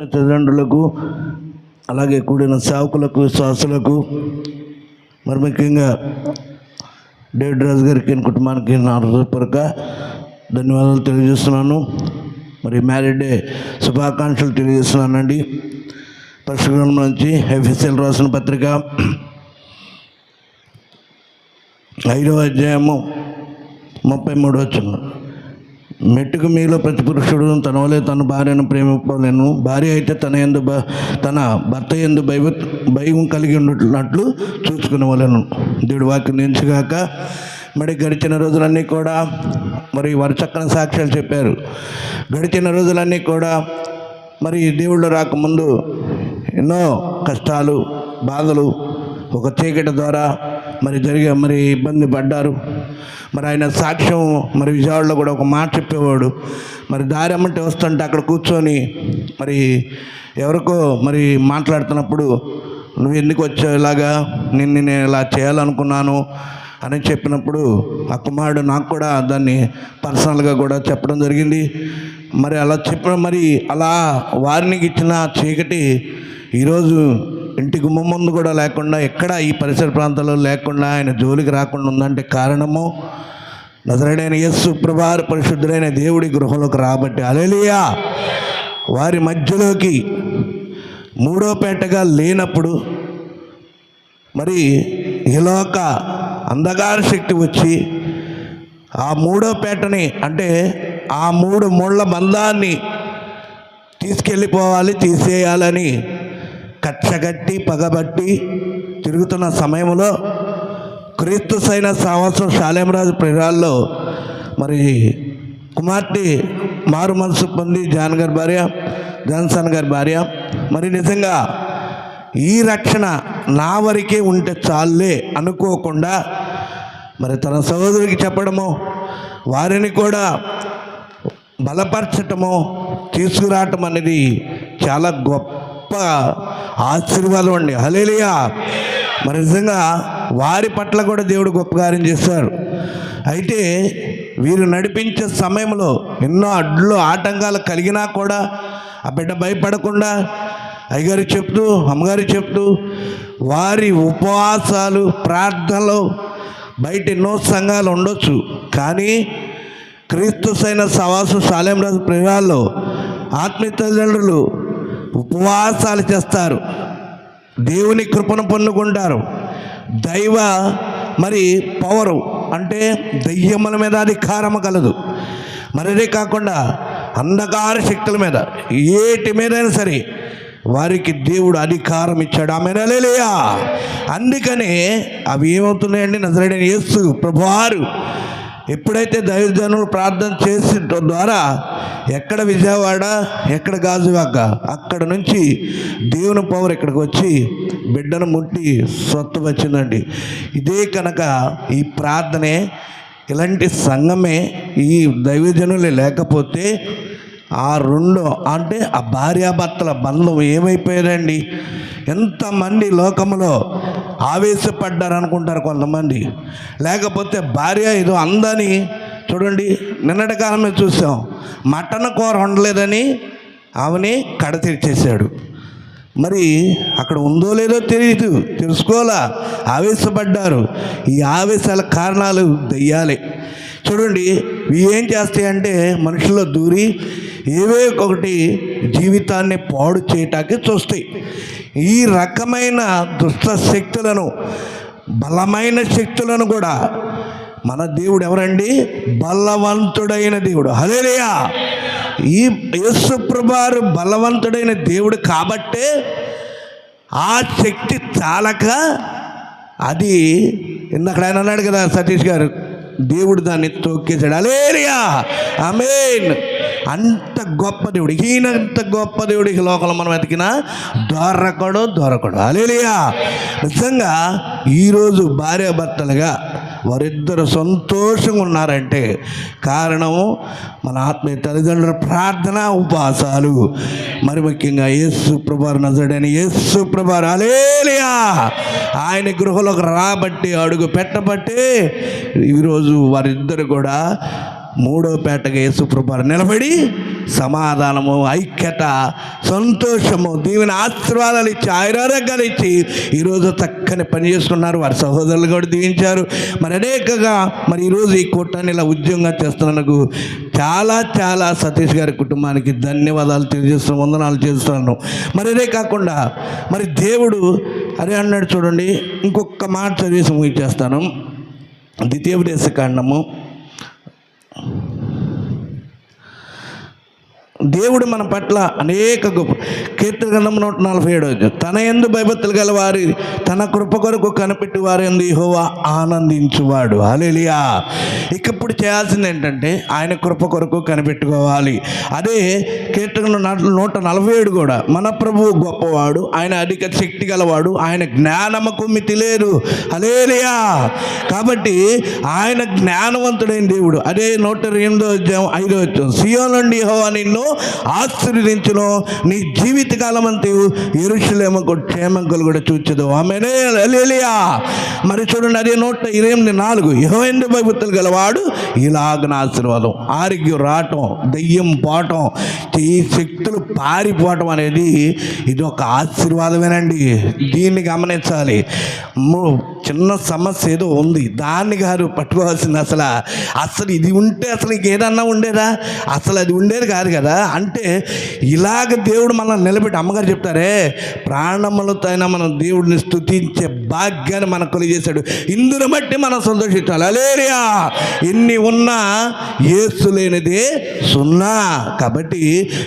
తల్లిదండ్రులకు అలాగే కూడిన సేవకులకు విశ్వాసులకు మరి ముఖ్యంగా డేవిడ్ రాజు గారికి కుటుంబానికి నా హృదయపూర్వక ధన్యవాదాలు తెలియజేస్తున్నాను. మరి మ్యారేజ్ డే శుభాకాంక్షలు తెలియజేస్తున్నానండి. పరిశుభ్రం నుంచి ఎఫ్ఎస్ఎల్ రాసిన పత్రిక 5వ అధ్యాయము 33వ వచనం. మెట్టుకు మీలో ప్రతి పురుషుడు తన వలె తన భార్యను ప్రేమింపలేను, భార్య అయితే తన భర్త యందు భయం కలిగి ఉన్నట్లు చూసుకునేవలను. దేవుడి వాక్యం నిలిచిగాక. మరి గడిచిన రోజులన్నీ కూడా మరి వారు చక్కని సాక్ష్యాలు చెప్పారు. గడిచిన రోజులన్నీ కూడా మరి దేవుళ్ళు రాకముందు ఎన్నో కష్టాలు బాధలు ఒక చీకటి ద్వారా మరి ఇబ్బంది పడ్డారు. మరి ఆయన సాక్ష్యం మరి విజయవాడలో కూడా ఒక మాట చెప్పేవాడు. మరి దారి అమ్మంటే వస్తుంటే అక్కడ కూర్చొని మరి ఎవరికో మరి మాట్లాడుతున్నప్పుడు నువ్వు ఎందుకు వచ్చావు ఇలాగా, నేను ఇలా చేయాలనుకున్నాను అని చెప్పినప్పుడు ఆ కుమారుడు నాకు కూడా దాన్ని పర్సనల్గా కూడా చెప్పడం జరిగింది. మరి అలా అలా వారిని ఇచ్చిన చీకటి ఈరోజు ఇంటి గుమ్మం ముందు కూడా లేకుండా ఎక్కడ ఈ పరిసర ప్రాంతాల్లో లేకుండా ఆయన జోలికి రాకుండా ఉందంటే కారణము నజరేయుడైన యేసు ప్రభువారు పరిశుద్ధుడైన దేవుడి గృహంలోకి రాబట్టి. హల్లెలూయా. వారి మధ్యలోకి మూడో పేటగా లేనప్పుడు మరి ఈలోక అంధకార శక్తి వచ్చి ఆ మూడో పేటని అంటే ఆ 3 ముళ్ళ బంధాన్ని తీసుకెళ్ళిపోవాలి, తీసేయాలని కచ్చగట్టి పగబట్టి తిరుగుతున్న సమయంలో క్రీస్తు సైన సంవత్సరం షాలేంరాజు ప్రియురాల్లో మరి కుమార్తె మారు మనసు పొంది జాన్సన్ గారి భార్య మరి నిజంగా ఈ రక్షణ నా వరకే ఉంటే చాలే అనుకోకుండా మరి తన సహోదరికి చెప్పడము, వారిని కూడా బలపరచటము, తీసుకురావటం అనేది చాలా గొప్ప ఆశీర్వాదం అండి. హల్లెలూయా. మరి నిజంగా వారి పట్ల కూడా దేవుడు గొప్ప కార్యం చేశారు. అయితే వీరు నడిపించే సమయంలో ఎన్నో అడ్లు ఆటంకాలు కలిగినా కూడా ఆ బిడ్డ భయపడకుండా అయ్యగారు చెప్తూ అమ్మగారు చెప్తూ వారి ఉపవాసాలు ప్రార్థనలు బయట ఎన్నో సంఘాలు ఉండొచ్చు, కానీ క్రీస్తు సైన సవాసు షాలేంరాజు ప్రియురాల్లో ఆత్మీయ తల్లిదండ్రులు ఉపవాసాలు చేస్తారు, దేవుని కృపను పొందుకుంటారు. దైవ మరి పవరు అంటే దయ్యముల మీద అధికారము కలదు. మరి అదే కాకుండా అంధకార శక్తుల మీద ఏటి మీదైనా సరే వారికి దేవుడు అధికారం ఇచ్చాడు. ఆమేన్. హల్లెలూయా. అందుకనే అవి ఏమవుతున్నాయండి, నజరేయుడైన యేసు ప్రభువారు ఎప్పుడైతే దైవజనులు ప్రార్థన చేసిన ద్వారా ఎక్కడ విజయవాడ ఎక్కడ గాజువాక అక్కడ నుంచి దేవుని పవర్ ఇక్కడికి వచ్చి బిడ్డను ముట్టి స్వత్వం వచ్చిందండి. ఇదే కనుక ఈ ప్రార్థనే ఇలాంటి సంఘమే ఈ దైవజనులే లేకపోతే ఆ 2 అంటే ఆ భార్యాభర్తల బంధం ఏమైపోయారండి. ఎంతమంది లోకంలో ఆవేశపడ్డారు అనుకుంటారు కొంతమంది. లేకపోతే భార్య ఏదో అందని చూడండి, నిన్నటి కాలమే చూసాం, మటన్ కూర వండలేదని ఆమెని కడ తెరిచేశాడు. మరి అక్కడ ఉందో లేదో తెలియదు, తెలుసుకోవాలా, ఆవేశపడ్డారు. ఈ ఆవేశాల కారణాలు దెయ్యాలే. చూడండి, ఇవి ఏం చేస్తాయంటే మనుషుల్లో దూరి ఏవే ఒకటి జీవితాన్ని పాడు చేయటానికి చూస్తాయి. ఈ రకమైన దుష్ట శక్తులను, బలమైన శక్తులను కూడా మన దేవుడు ఎవరండి, బలవంతుడైన దేవుడు. హల్లెలూయా. ఈ యేసు ప్రభువారు బలవంతుడైన దేవుడు కాబట్టే ఆ శక్తి చాలక అది ఇందాక ఆయన అన్నాడు కదా సతీష్ గారు, దేవుడు దాన్ని తొక్కేశాడు. హల్లెలూయా. ఆమేన్. అంత గొప్ప దేవుడు, ఈయనంత గొప్ప దేవుడు ఈ లోకంలో మనం వెతికినా దొరకడు. హల్లెలూయా. నిజంగా ఈరోజు భార్యాభర్తలుగా వారిద్దరు సంతోషంగా ఉన్నారంటే కారణము మన ఆత్మీయ తల్లిదండ్రుల ప్రార్థన ఉపవాసాలు. మరి ముఖ్యంగా యేసు ప్రభువారు నజరేయుడైన యేసు ప్రభువారు హల్లెలూయా ఆయన గృహంలోకి రాబట్టి అడుగు పెట్టబట్టి ఈరోజు వారిద్దరు కూడా 3వ పేటగా యేసు ప్రభువారు నిలబడి సమాధానము, ఐక్యత, సంతోషము, దీవెన, ఆశీర్వాదాలు ఇచ్చి, ఆయురారోగ్యాలు ఇచ్చి ఈరోజు చక్కని పని చేసుకున్నారు. వారి సహోదరులు కూడా దీవించారు. మరి అనేకగా మరి ఈరోజు ఈ కూటాన్ని ఇలా ఉద్యోగంగా చేస్తున్నందుకు చాలా చాలా సతీష్ గారి కుటుంబానికి ధన్యవాదాలు తెలియజేస్తున్నాను, వందనాలు చేస్తున్నాను. మరి అదే కాకుండా మరి దేవుడు అదే అన్నాడు చూడండి, ఇంకొక మాట చదివేసి ముగించేస్తాను. ద్వితీయోపదేశకాండము, దేవుడు మన పట్ల అనేక గొప్ప కీర్తన గ్రంథం 147 తన యందు భయభక్తులు గల వారి తన కృప కొరకు కనిపెట్టి వారి యందు యెహోవా ఆనందించువాడు. హల్లెలూయా. ఇప్పుడు చేయాల్సింది ఏంటంటే ఆయన కృప కొరకు కనిపెట్టుకోవాలి. అదే కీర్తన 147 కూడా మన ప్రభువు గొప్పవాడు, ఆయన అధిక శక్తి గలవాడు, ఆయన జ్ఞానముకు మితి లేదు. హల్లెలూయా. కాబట్టి ఆయన జ్ఞానవంతుడైన దేవుడు. అదే 108:5 సియోను నుండి యెహోవా నిన్ను ఆశీర్వదించును, నీ జీవితకాలం అంతా యెరూషలేముకు క్షేమం కలుగుట చూచెదు. ఆమేన్. హల్లెలూయా. మరి చూడండి, అదే 128:4 యెహోవా యందు భయభక్తులు గలవాడు ఇలాగన ఆశీర్వాదం. ఆరోగ్యం రావటం, దెయ్యం పోవటం, ఈ శక్తులు పారిపోవటం అనేది ఇది ఒక ఆశీర్వాదమేనండి. దీన్ని గమనించాలి. చిన్న సమస్య ఏదో ఉంది, దాన్ని గారు పట్టుకోవాల్సింది. అసలు ఇది ఉంటే అసలు ఇంకేదన్నా ఉండేదా? అసలు అది ఉండేది కాదు కదా. అంటే ఇలాగ దేవుడు మనల్ని నిలబెట్టి, అమ్మగారు చెప్తారే, ప్రాణములతో అయినా మనం దేవుడిని స్తుతించే భాగ్యాన్ని మనకు కలిగేశాడు. ఇందును బట్టి మనం సంతోషించాలి. హల్లెలూయా. ఎన్ని ఉన్నా యేసు లేనిదే సున్నా. కాబట్టి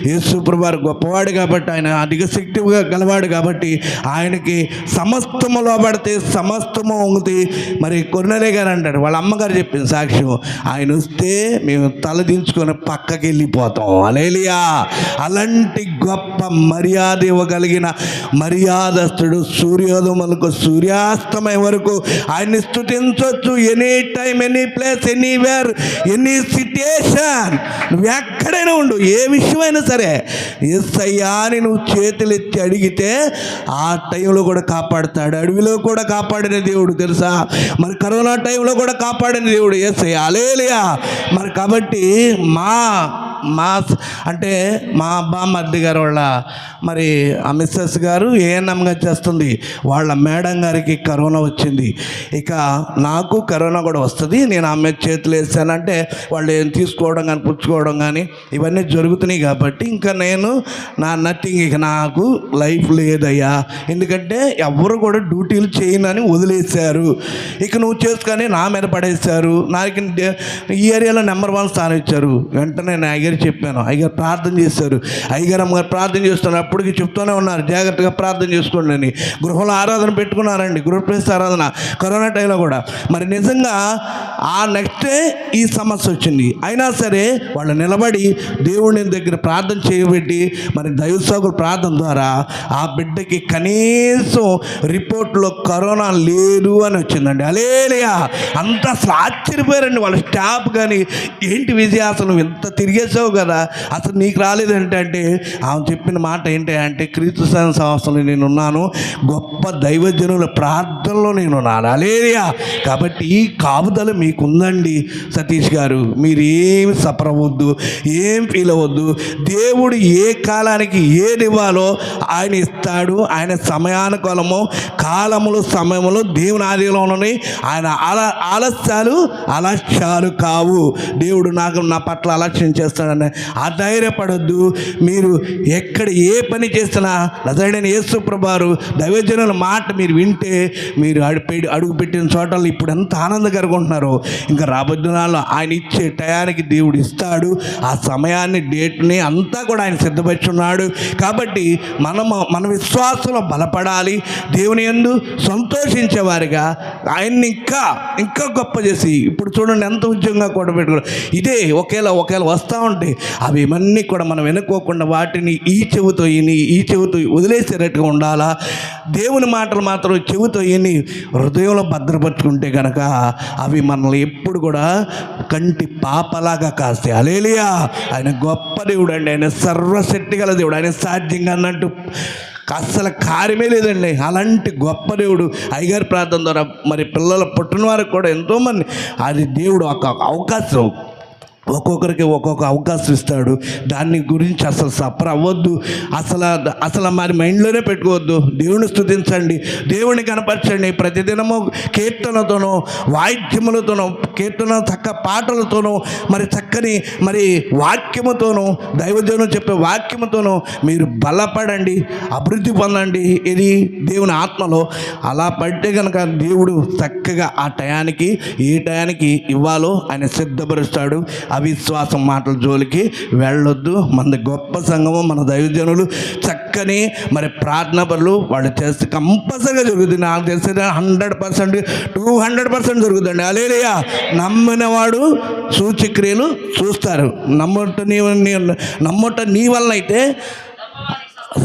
యేసు ప్రభువారు గొప్పవాడు కాబట్టి, ఆయన అధిక శక్తి గలవాడు కాబట్టి ఆయనకి సమస్తము లోబడితే సమస్తము వంగుతాయి. మరి కొర్నేలియా గారు అంటారు, వాళ్ళ అమ్మగారు చెప్పింది సాక్ష్యం, ఆయన వస్తే మేము తలదించుకొని పక్కకి వెళ్ళిపోతాం. హల్లెలూయా. అలాంటి గొప్ప మర్యాద ఇవ్వగలిగిన మర్యాదస్తుడు. సూర్యోదయములకు సూర్యాస్తమయం వరకు ఆయన్ని స్తుతించవచ్చు. Any time, any place, anywhere, any situation, నువ్వు ఎక్కడైనా ఉండు, ఏ విషయమైనా సరే యేసయ్యా అని నువ్వు చేతులు ఎత్తి అడిగితే ఆ టైంలో కూడా కాపాడుతాడు. అడవిలో కూడా కాపాడిన దేవుడు తెలుసా. మరి కరోనా టైంలో కూడా కాపాడిన దేవుడు యేసయ్యా. హల్లెలూయా. మరి కాబట్టి మా అంటే మా బామ్మర్ది గారు వాళ్ళ మరి ఆ మిస్సెస్ గారు ఏఎన్ఎంగా చేస్తుంది. వాళ్ళ మేడం గారికి కరోనా వచ్చింది. ఇక నాకు కరోనా కూడా వస్తుంది. నేను ఆమె చేతులు వేసానంటే వాళ్ళు ఏం తీసుకోవడం కానీ పుచ్చుకోవడం కానీ ఇవన్నీ జరుగుతున్నాయి. కాబట్టి ఇంకా నేను నథింగ్, ఇక నాకు లైఫ్ లేదయ్యా, ఎందుకంటే ఎవరు కూడా డ్యూటీలు చేయనని వదిలేశారు. ఇక నువ్వు చేసుకొని నా మీద పడేశారు. నాకు ఈ ఏరియాలో నెంబర్ 1 స్థానం ఇచ్చారు. వెంటనే నేను అయ్యగారు చెప్పాను, అయ్యగారు ప్రార్థన చేశారు. అయ్యగారు అమ్మగారు ప్రార్థన చేస్తున్నారు. అప్పటికి చెప్తూనే ఉన్నారు, జాగ్రత్తగా ప్రార్థన చేసుకోండి అని. గృహంలో ఆరాధన పెట్టుకున్నారండి, గృహప్రవేశ ఆరాధన కరోనా టైంలో కూడా. మరి నిజంగా ఆ నెక్స్ట్ డే ఈ సమస్య వచ్చింది. అయినా సరే వాళ్ళు నిలబడి దేవుని దగ్గర ప్రార్థన చేయబెట్టి మరి దైవసేవకుల ప్రార్థన ద్వారా ఆ బిడ్డకి కనీసం రిపోర్ట్లో కరోనా లేదు అని వచ్చిందండి. హల్లెలూయా. అంత అసలు ఆశ్చర్యపోయారండి వాళ్ళ స్టాఫ్. కానీ ఏంటి విజయ, అసలు ఎంత తిరిగేసావు కదా, అసలు నీకు రాలేదంటే అంటే ఆమె చెప్పిన మాట ఏంటి అంటే, క్రీస్తు సంవత్సరంలో నేనున్నాను, గొప్ప దైవజనుల ప్రార్థనలో నేనున్నాను. హల్లెలూయా. కాబట్టి ఈ కాపుదల మీకుందండి సతీష్ గారు. మీరు ఏమి సఫర్ అవ్వద్దు, ఏం ఫీల్ అవ్వద్దు. దేవుడు ఏ కాలానికి ఏది ఇవ్వాలో ఆయన ఇస్తాడు. ఆయన సమయానుకూలము, కాలములు, సమయములు దేవుని ఆధీనంలోని. ఆయన ఆలస్యాలు అలక్ష్యాలు కావు. దేవుడు నా పట్ల అలక్ష్యం చేస్తాడని అధైర్యపడొద్దు. మీరు ఎక్కడ ఏ పని చేసినా నజరేయుడైన యేసు ప్రభువారు దైవజనుల మాట మీరు వింటే మీరు అడుగు పెట్టిన చోటల్లో ఇప్పుడు ఎంత ఆనందకరంగా ఉంటున్నారో, ఇంకా రాబోయే దినాల్లో ఆయన ఇచ్చే టయానికి దేవుడు ఇస్తాడు. ఆ సమయాన్ని, డేట్ని అంతా కూడా ఆయన సిద్ధపరుచున్నాడు. కాబట్టి మన విశ్వాసంలో బలపడాలి. దేవుని యందు సంతోషించేవారిగా ఆయన్ని ఇంకా గొప్ప చేసి, ఇప్పుడు చూడండి ఎంత ఉద్యోగంగా కూడా పెట్టుకోవడం. ఇదే ఒకేలా వస్తూ ఉంటాయి. అవి ఇవన్నీ కూడా మనం వెనుకోకుండా వాటిని ఈ చెవితో వదిలేసేటట్టుగా ఉండాలా. దేవుని మాటలు మాత్రం చెవితో విని హృదయంలో భద్రపరుచుకుంటే కనుక అవి మనల్ని ఎప్పుడు కూడా కంటి పాపలాగా కాస్తాయి. హల్లెలూయా. ఆయన గొప్ప దేవుడు అండి. ఆయన సర్వశక్తి గల దేవుడు. ఆయన సాధ్యంగా అన్నట్టు అస్సలు కార్యమే లేదండి. అలాంటి గొప్ప దేవుడు. అయ్యగారి ప్రార్థన ద్వారా మరి పిల్లలు పుట్టిన వారికి కూడా ఎంతోమంది అది దేవుడు ఒక అవకాశం ఒక్కొక్కరికి ఒక్కొక్క అవకాశం ఇస్తాడు. దాని గురించి అసలు సఫర్ అవ్వద్దు, అసలు మరి మైండ్లోనే పెట్టుకోవద్దు. దేవుని స్తుతించండి, దేవుని కనపరచండి. ప్రతిదినము కీర్తనతోనూ వాయిద్యములతోనూ, కీర్తన చక్క పాటలతోనూ, మరి చక్కని మరి వాక్యముతోనూ, దైవజనం చెప్పే వాక్యముతోనూ మీరు బలపడండి, అభివృద్ధి పొందండి. ఇది దేవుని ఆత్మలో అలా పడితే కనుక దేవుడు చక్కగా ఆ టయానికి ఏ టయానికి ఇవ్వాలో ఆయన సిద్ధపరుస్తాడు. అవిశ్వాసం మాటల జోలికి వెళ్ళొద్దు. మన గొప్ప సంఘము, మన దైవజనులు చక్కని మరి ప్రార్థన పనులు వాళ్ళు చేస్తే కంపల్సరీగా జరుగుతుంది. నాకు తెలిసి 100%, 200% జరుగుతుంది. హల్లెలూయా. నమ్మినవాడు సూచక్రియలు చూస్తారు. నమ్ముట నీ వల్ల అయితే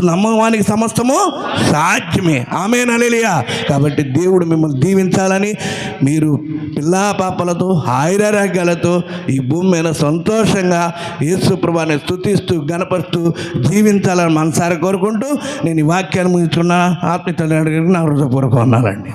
నమ్మవానికి సమస్తము సాధ్యమే. ఆమేన్. హల్లెలూయా. కాబట్టి దేవుడు మిమ్మల్ని దీవించాలని, మీరు పిల్లా పాపలతో ఆయురారోగ్యాలతో ఈ భూమి మీద సంతోషంగా యేసు ప్రభువుని స్తుతిస్తూ గణపరుస్తూ జీవించాలని మనసారా కోరుకుంటూ నేను ఈ వాక్యాన్ని ముగించుకున్న ఆత్మీయతలు అడిగి నా హృదయపూర్వక వందనాలండి.